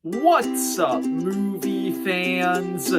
What's up, movie fans?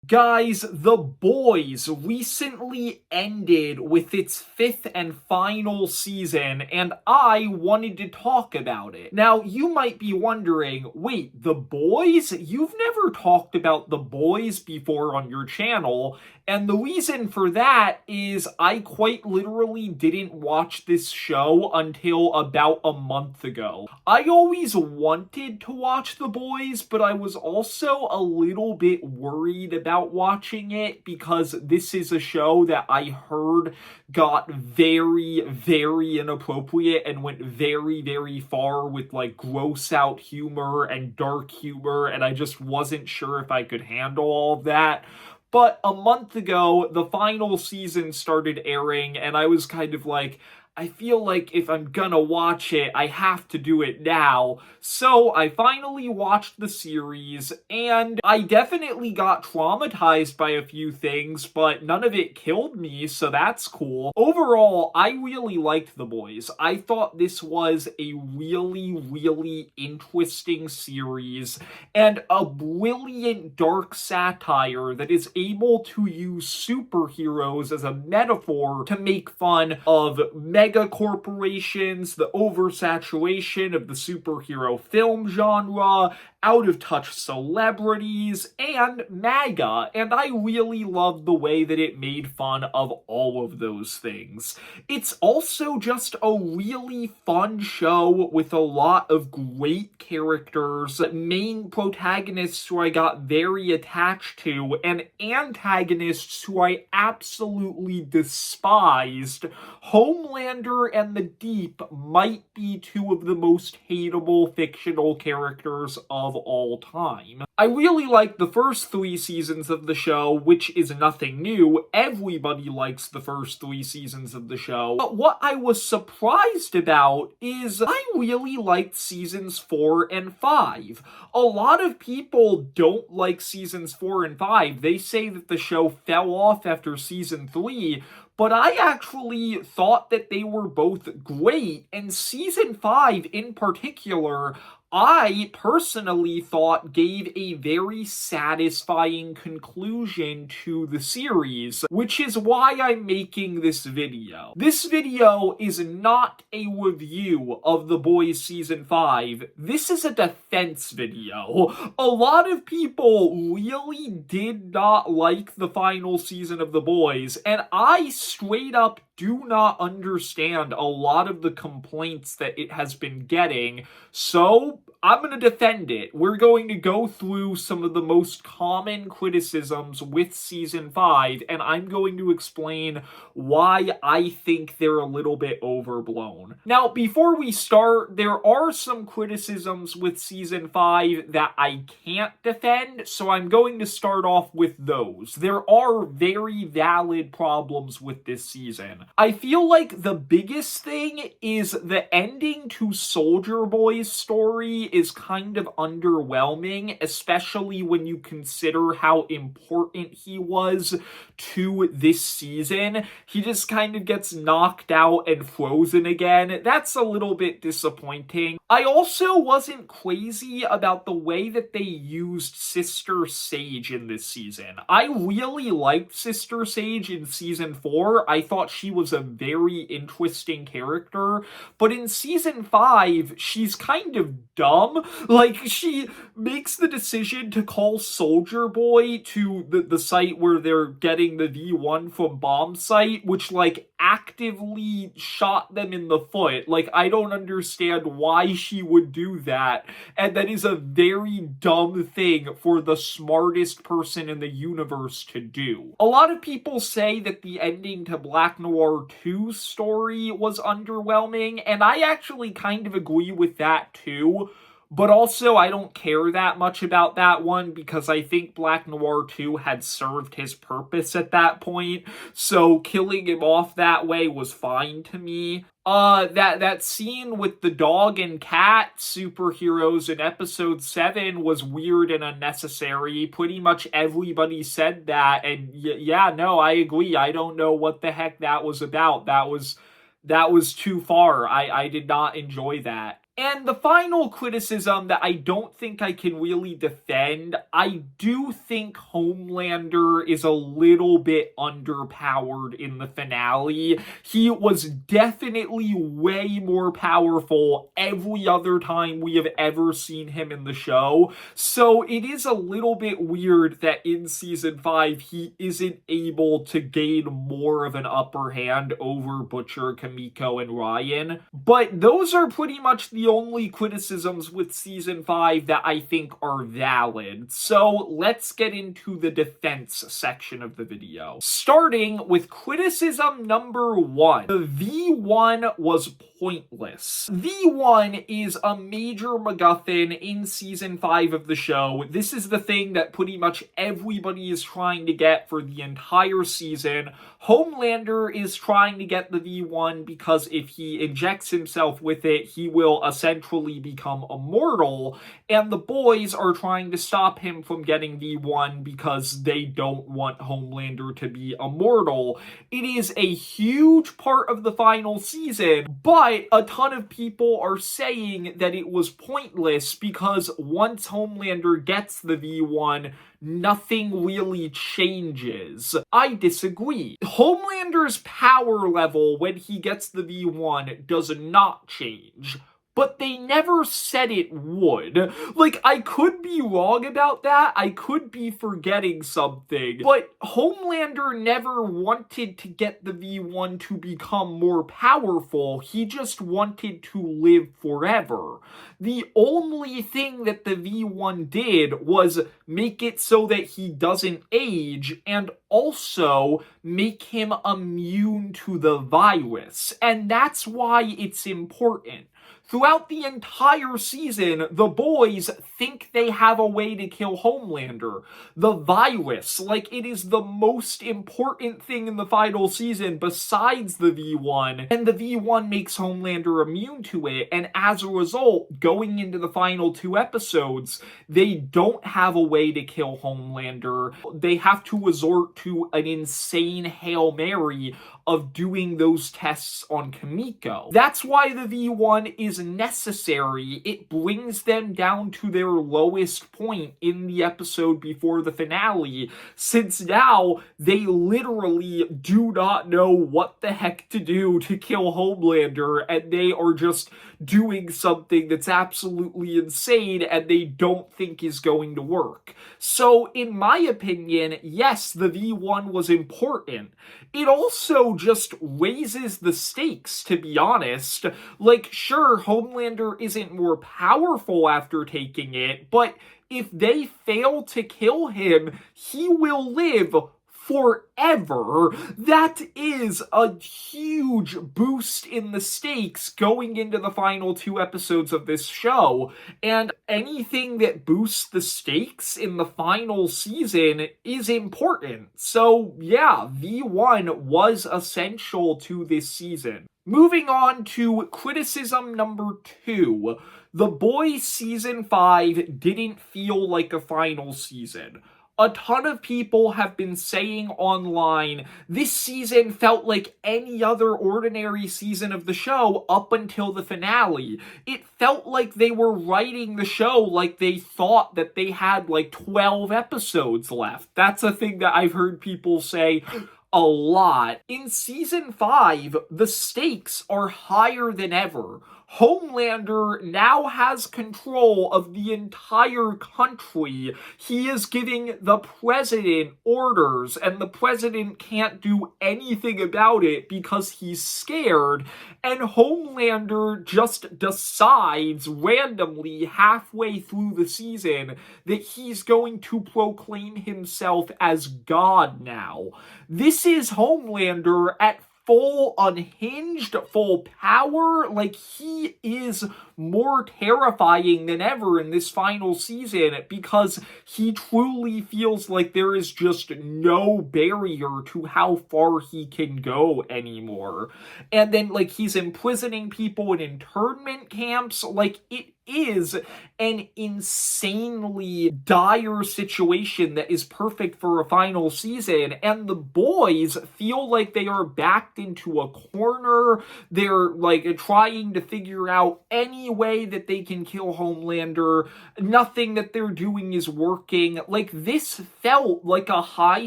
Guys, The Boys recently ended with its fifth and final season, and I wanted to talk about it. Now, you might be wondering, wait, The Boys? You've never talked about The Boys before on your channel, and the reason for that is I quite literally didn't watch this show until about a month ago. I always wanted to watch The Boys, but I was also a little bit worried about watching it because this is a show that I heard got very, very inappropriate and went very, very far with like gross out humor and dark humor, and I just wasn't sure if I could handle all of that. But a month ago, the final season started airing, and I was kind of like, I feel like if I'm gonna watch it, I have to do it now. So I finally watched the series, and I definitely got traumatized by a few things, but none of it killed me, so that's cool. Overall, I really liked The Boys. I thought this was a really, really interesting series, and a brilliant dark satire that is able to use superheroes as a metaphor to make fun of mega corporations, the oversaturation of the superhero film genre, out of touch celebrities, and MAGA, and I really love the way that it made fun of all of those things. It's also just a really fun show with a lot of great characters, main protagonists who I got very attached to, and antagonists who I absolutely despised. Homelander and the Deep might be two of the most hateable fictional characters of all time. I really liked the first 3 seasons of the show, which is nothing new. Everybody likes the first 3 seasons of the show. But what I was surprised about is I really liked seasons 4 and 5. A lot of people don't like seasons 4 and 5. They say that the show fell off after season 3, but I actually thought that they were both great, and season 5 in particular, I personally thought gave a very satisfying conclusion to the series, which is why I'm making this video. This video is not a review of The Boys Season 5. This is a defense video. A lot of people really did not like the final season of The Boys, and I straight up do not understand a lot of the complaints that it has been getting, so I'm going to defend it. We're going to go through some of the most common criticisms with Season 5, and I'm going to explain why I think they're a little bit overblown. Now, before we start, there are some criticisms with Season 5 that I can't defend, so I'm going to start off with those. There are very valid problems with this season. I feel like the biggest thing is the ending to Soldier Boy's story is kind of underwhelming, especially when you consider how important he was to this season. He just kind of gets knocked out and frozen again. That's a little bit disappointing. I also wasn't crazy about the way that they used Sister Sage in this season. I really liked Sister Sage in season 4. I thought she was a very interesting character, but in season 5, she's kind of dumb. Like, she makes the decision to call Soldier Boy to the site where they're getting the V1 from Bomb Site, which, like, actively shot them in the foot. Like, I don't understand why she would do that, and that is a very dumb thing for the smartest person in the universe to do. A lot of people say that the ending to Black Noir 2's story was underwhelming, and I actually kind of agree with that too. But also, I don't care that much about that one because I think Black Noir 2 had served his purpose at that point, so killing him off that way was fine to me. That scene with the dog and cat superheroes in episode 7 was weird and unnecessary. Pretty much everybody said that, and yeah, no, I agree. I don't know what the heck that was about. That was too far. I did not enjoy that. And the final criticism that I don't think I can really defend, I do think Homelander is a little bit underpowered in the finale. He was definitely way more powerful every other time we have ever seen him in the show. So it is a little bit weird that in season 5 he isn't able to gain more of an upper hand over Butcher, Kamiko, and Ryan. But those are pretty much the only criticisms with season 5 that I think are valid. So let's get into the defense section of the video. Starting with criticism number 1. The V1 was pointless. V1 is a major MacGuffin in season 5 of the show. This is the thing that pretty much everybody is trying to get for the entire season. Homelander is trying to get the V1 because if he injects himself with it, he will essentially become immortal, and the boys are trying to stop him from getting V1 because they don't want Homelander to be immortal. It is a huge part of the final season, but a ton of people are saying that it was pointless because once Homelander gets the V1, nothing really changes. I disagree. Homelander's power level when he gets the V1 does not change. But they never said it would. Like, I could be wrong about that. I could be forgetting something. But Homelander never wanted to get the V1 to become more powerful. He just wanted to live forever. The only thing that the V1 did was make it so that he doesn't age and also make him immune to the virus. And that's why it's important. Throughout the entire season, the boys think they have a way to kill Homelander. The virus, like it is the most important thing in the final season besides the V1, and the V1 makes Homelander immune to it, and as a result, going into the final 2 episodes, they don't have a way to kill Homelander. They have to resort to an insane Hail Mary of doing those tests on Kamiko. That's why the V1 is necessary. It brings them down to their lowest point in the episode before the finale, since now they literally do not know what the heck to do to kill Homelander, and they are just doing something that's absolutely insane and they don't think is going to work. So, in my opinion, yes, the V1 was important. It also just raises the stakes, to be honest. Like, sure, Homelander isn't more powerful after taking it, but if they fail to kill him, he will live forever. That is a huge boost in the stakes going into the final 2 episodes of this show. And anything that boosts the stakes in the final season is important. So yeah, V1 was essential to this season. Moving on to criticism number 2. The Boys Season 5 didn't feel like a final season. A ton of people have been saying online, this season felt like any other ordinary season of the show up until the finale. It felt like they were writing the show like they thought that they had like 12 episodes left. That's a thing that I've heard people say a lot. In season 5, the stakes are higher than ever. Homelander now has control of the entire country. He is giving the president orders, and the president can't do anything about it because he's scared. And Homelander just decides randomly halfway through the season that he's going to proclaim himself as God now. This is Homelander at full unhinged, full power. Like, he is more terrifying than ever in this final season because he truly feels like there is just no barrier to how far he can go anymore. And then, like, he's imprisoning people in internment camps. Like, it is an insanely dire situation that is perfect for a final season, and the boys feel like they are backed into a corner. They're like trying to figure out any way that they can kill Homelander. Nothing that they're doing is working. Like, this felt like a high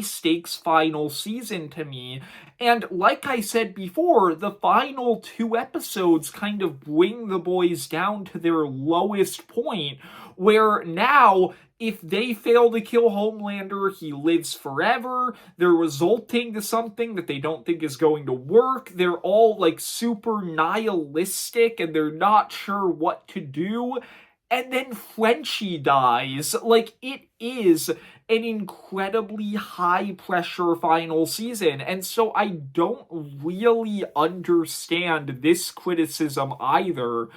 stakes final season to me. And like I said before, the final 2 episodes kind of bring the boys down to their lowest point, where now, if they fail to kill Homelander, he lives forever. They're resulting to something that they don't think is going to work. They're all like super nihilistic and they're not sure what to do. And then Frenchie dies. Like, it is an incredibly high pressure final season. And so I don't really understand this criticism either.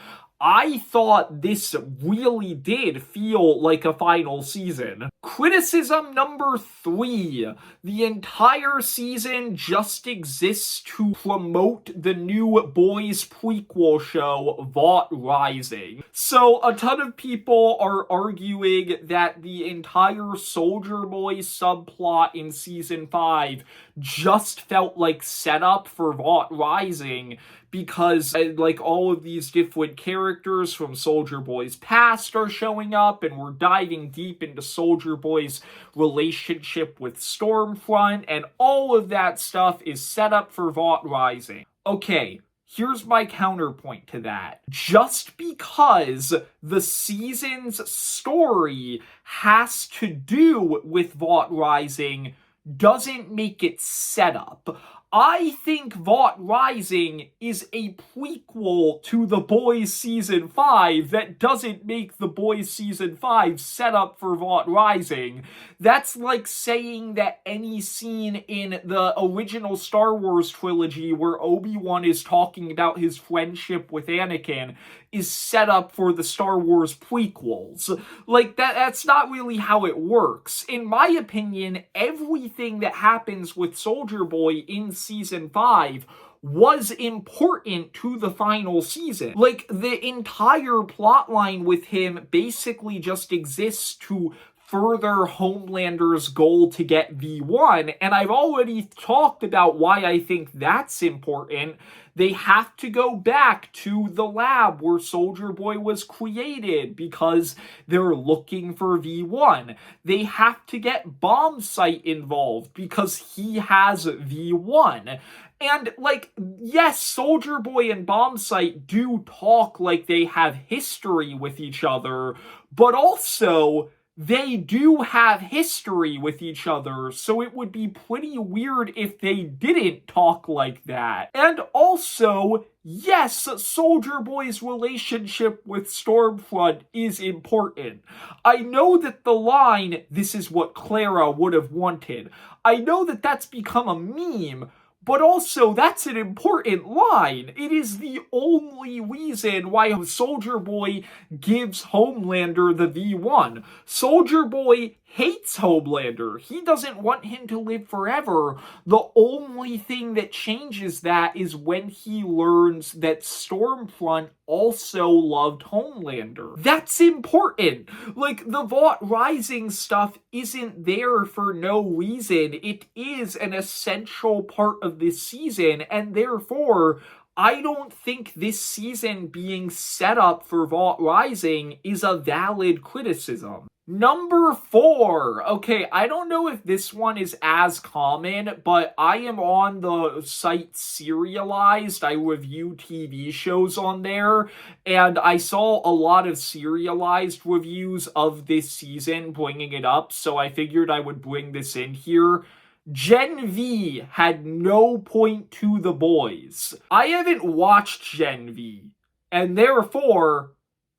I thought this really did feel like a final season. Criticism number 3. The entire season just exists to promote the new boys prequel show, Vought Rising. So a ton of people are arguing that the entire Soldier Boy subplot in season 5 just felt like setup for Vought Rising, because like all of these different characters from Soldier Boy's past are showing up, and we're diving deep into Soldier Boy's relationship with Stormfront, and all of that stuff is set up for Vought Rising. Okay, here's my counterpoint to that. Just because the season's story has to do with Vought Rising doesn't make it set up. I think Vought Rising is a prequel to The Boys Season 5 that doesn't make The Boys Season 5 set up for Vought Rising. That's like saying that any scene in the original Star Wars trilogy where Obi-Wan is talking about his friendship with Anakin is set up for the Star Wars prequels. Like, that's not really how it works. In my opinion, everything that happens with Soldier Boy in season 5 was important to the final season. Like, the entire plotline with him basically just exists to further Homelander's goal to get V1, and I've already talked about why I think that's important. They have to go back to the lab where Soldier Boy was created because they're looking for V1. They have to get Bombsight involved because he has V1. And, like, yes, Soldier Boy and Bombsight do talk like they have history with each other, but also they do have history with each other, so it would be pretty weird if they didn't talk like that. And also, yes, Soldier Boy's relationship with Stormfront is important. I know that the line, "This is what Clara would have wanted," I know that that's become a meme, but also, that's an important line. It is the only reason why Soldier Boy gives Homelander the V1. Soldier Boy hates Homelander. He doesn't want him to live forever. The only thing that changes that is when he learns that Stormfront also loved Homelander. That's important. Like, the Vought Rising stuff isn't there for no reason. It is an essential part of this season, and therefore, I don't think this season being set up for Vought Rising is a valid criticism. Number 4. Okay, I don't know if this one is as common, but I am on the site Serialized. I review TV shows on there, and I saw a lot of Serialized reviews of this season bringing it up, so I figured I would bring this in here. Gen V had no point to the boys. I haven't watched Gen V, and therefore,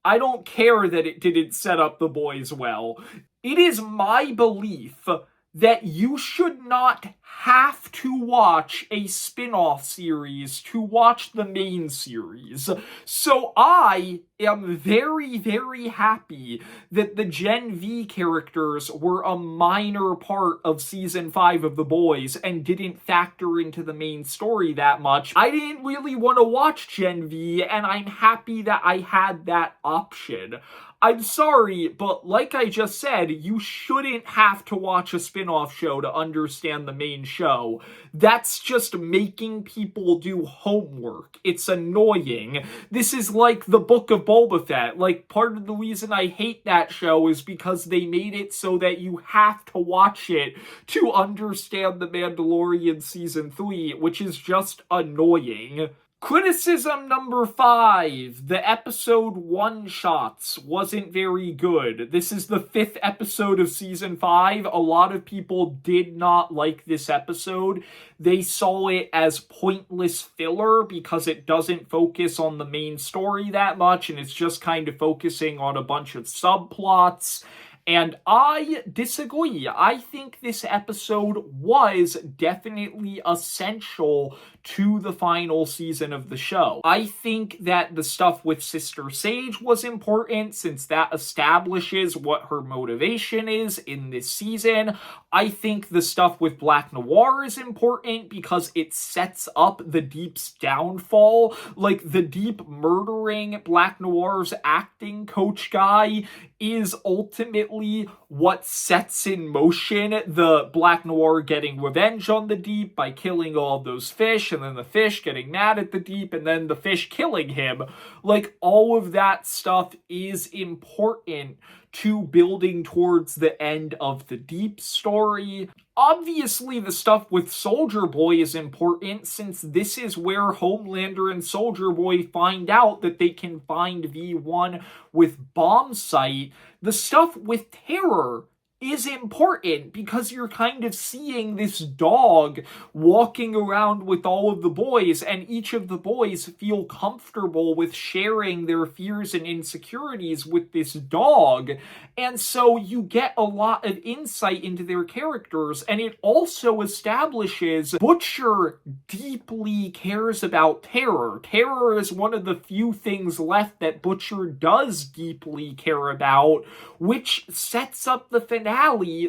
I don't care that it didn't set up the boys well. It is my belief that you should not have to watch a spin-off series to watch the main series. So I am very, very happy that the Gen V characters were a minor part of season 5 of The Boys and didn't factor into the main story that much. I didn't really want to watch Gen V, and I'm happy that I had that option. I'm sorry, but like I just said, you shouldn't have to watch a spin-off show to understand the main show. That's just making people do homework. It's annoying. This is like the Book of Boba Fett. Like, part of the reason I hate that show is because they made it so that you have to watch it to understand The Mandalorian Season 3, which is just annoying. Criticism number 5, the episode one-shots wasn't very good. This is the 5th episode of season 5. A lot of people did not like this episode. They saw it as pointless filler because it doesn't focus on the main story that much, and it's just kind of focusing on a bunch of subplots. And I disagree. I think this episode was definitely essential to the final season of the show. I think that the stuff with Sister Sage was important since that establishes what her motivation is in this season. I think the stuff with Black Noir is important because it sets up the Deep's downfall. Like, the Deep murdering Black Noir's acting coach guy is ultimately what sets in motion the Black Noir getting revenge on the Deep by killing all of those fish, and then the fish getting mad at the Deep, and then the fish killing him. Like, all of that stuff is important to building towards the end of the Deep story. Obviously, the stuff with Soldier Boy is important since this is where Homelander and Soldier Boy find out that they can find V1 with Bomb Sight. The stuff with Terror is important because you're kind of seeing this dog walking around with all of the boys, and each of the boys feel comfortable with sharing their fears and insecurities with this dog. And so you get a lot of insight into their characters, and it also establishes Butcher deeply cares about Terror. Terror is one of the few things left that Butcher does deeply care about, which sets up the finale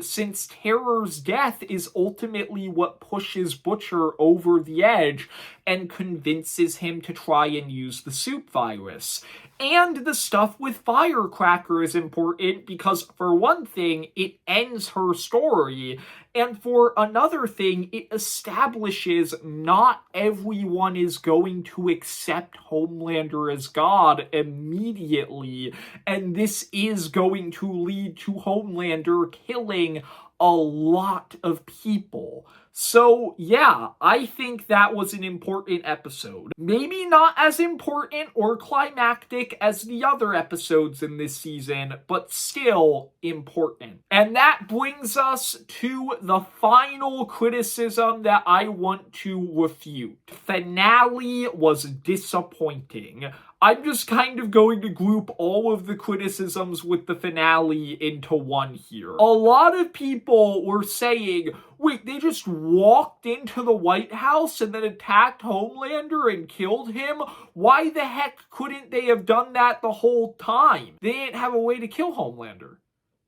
since Terror's death is ultimately what pushes Butcher over the edge and convinces him to try and use the soup virus. And the stuff with Firecracker is important because, for one thing, it ends her story, and for another thing, it establishes not everyone is going to accept Homelander as God immediately, and this is going to lead to Homelander killing a lot of people. So, yeah, I think that was an important episode. Maybe not as important or climactic as the other episodes in this season, but still important. And that brings us to the final criticism that I want to refute. Finale was disappointing. I'm just kind of going to group all of the criticisms with the finale into one here. A lot of people were saying, wait, they just walked into the White House and then attacked Homelander and killed him? Why the heck couldn't they have done that the whole time? They didn't have a way to kill Homelander.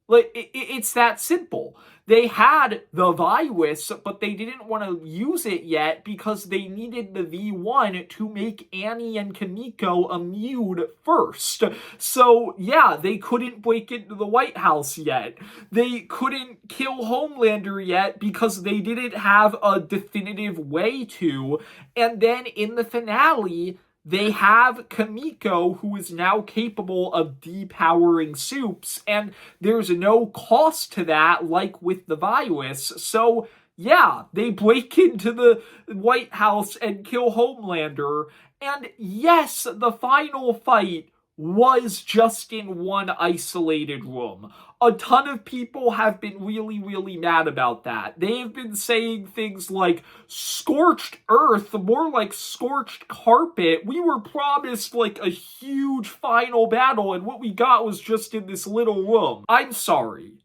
Like, it's that simple. They had the virus, but they didn't want to use it yet because they needed the V1 to make Annie and Kimiko immune first. So, yeah, they couldn't break into the White House yet. They couldn't kill Homelander yet because they didn't have a definitive way to. And then in the finale, they have Kimiko, who is now capable of depowering soups, and there's no cost to that, like with the virus. So, yeah, they break into the White House and kill Homelander. And yes, the final fight was just in one isolated room. A ton of people have been really, really mad about that. They have been saying things like, scorched earth, more like scorched carpet. We were promised like a huge final battle, and what we got was just in this little room. I'm sorry,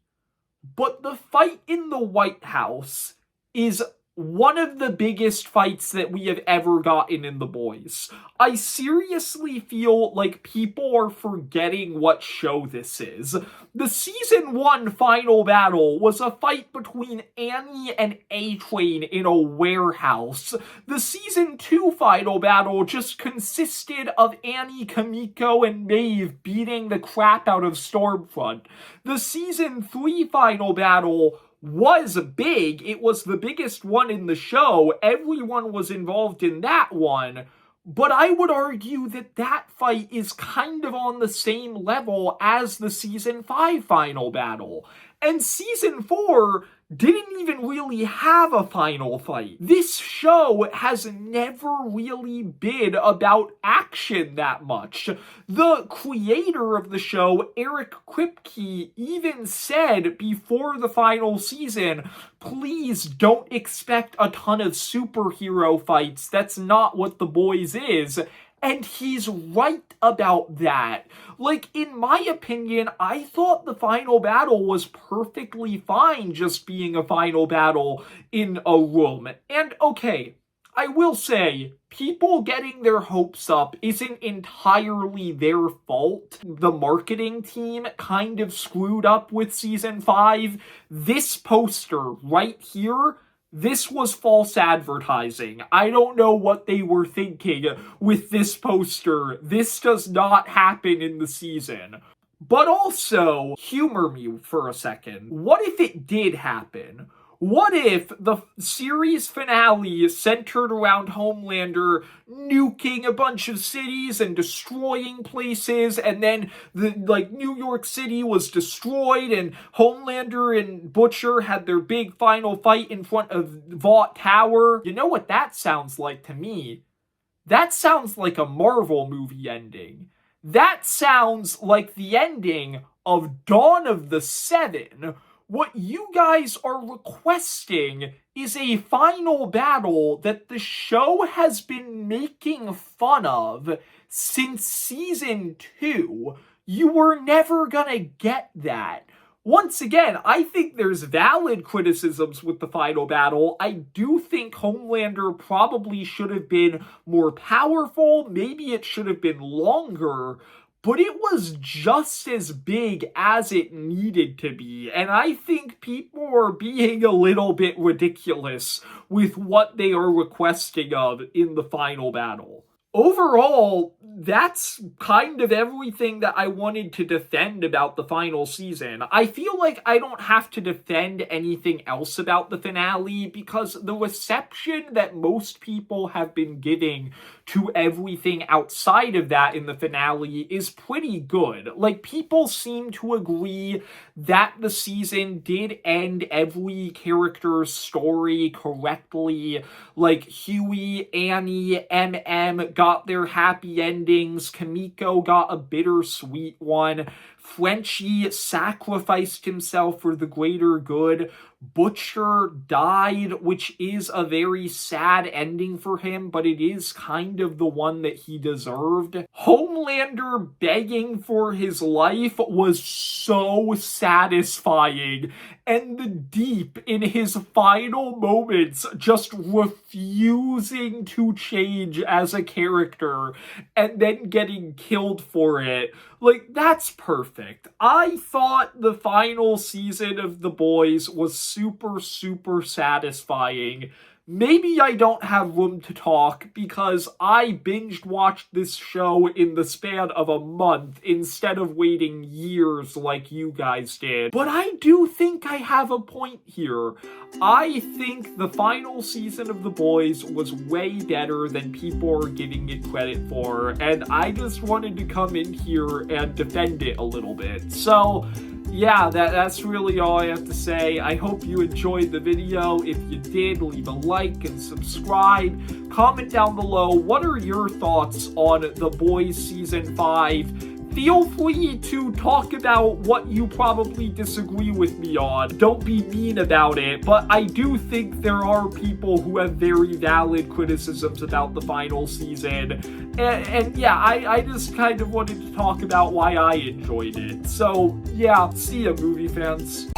but the fight in the White House is one of the biggest fights that we have ever gotten in The Boys. I seriously feel like people are forgetting what show this is. The season 1 final battle was a fight between Annie and A-Train in a warehouse. The season 2 final battle just consisted of Annie, Kamiko, and Maeve beating the crap out of Stormfront. The season 3 final battle was big. It was the biggest one in the show. Everyone was involved in that one. But I would argue that that fight is kind of on the same level as the season 5 final battle. And season 4 didn't even really have a final fight. This show has never really been about action that much. The creator of the show, Eric Kripke, even said before the final season, please don't expect a ton of superhero fights. That's not what The Boys is. And he's right about that. Like, in my opinion, I thought the final battle was perfectly fine just being a final battle in a room. And okay, I will say, people getting their hopes up isn't entirely their fault. The marketing team kind of screwed up with season 5. This poster right here, this was false advertising. I don't know what they were thinking with this poster. This does not happen in the season. But also, humor me for a second. What if it did happen? What if the series finale centered around Homelander nuking a bunch of cities and destroying places, and then New York City was destroyed, and Homelander and Butcher had their big final fight in front of Vought Tower? You know what that sounds like to me? That sounds like a Marvel movie ending. That sounds like the ending of Dawn of the Seven. What you guys are requesting is a final battle that the show has been making fun of since season 2. You were never gonna get that. Once again, I think there's valid criticisms with the final battle. I do think Homelander probably should have been more powerful. Maybe it should have been longer. But it was just as big as it needed to be, and I think people are being a little bit ridiculous with what they are requesting of in the final battle. Overall, that's kind of everything that I wanted to defend about the final season. I feel like I don't have to defend anything else about the finale because the reception that most people have been giving to everything outside of that in the finale is pretty good. Like, people seem to agree that the season did end every character's story correctly. Like, Huey, Annie, MM got their happy endings. Kamiko got a bittersweet one. Frenchie sacrificed himself for the greater good. Butcher died, which is a very sad ending for him, but it is kind of the one that he deserved. Homelander begging for his life was so satisfying, and the Deep in his final moments just refusing to change as a character and then getting killed for it. Like, that's perfect. I thought the final season of The Boys was super, super satisfying. Maybe I don't have room to talk because I binged watched this show in the span of a month instead of waiting years like you guys did. But I do think I have a point here. I think the final season of The Boys was way better than people are giving it credit for, and I just wanted to come in here and defend it a little bit. So, yeah, that's really all I have to say. I hope you enjoyed the video. If you did, leave a like and subscribe. Comment down below, what are your thoughts on The Boys Season 5? Feel free to talk about what you probably disagree with me on. Don't be mean about it, but I do think there are people who have very valid criticisms about the final season. And yeah, I just kind of wanted to talk about why I enjoyed it. So yeah, see ya, movie fans.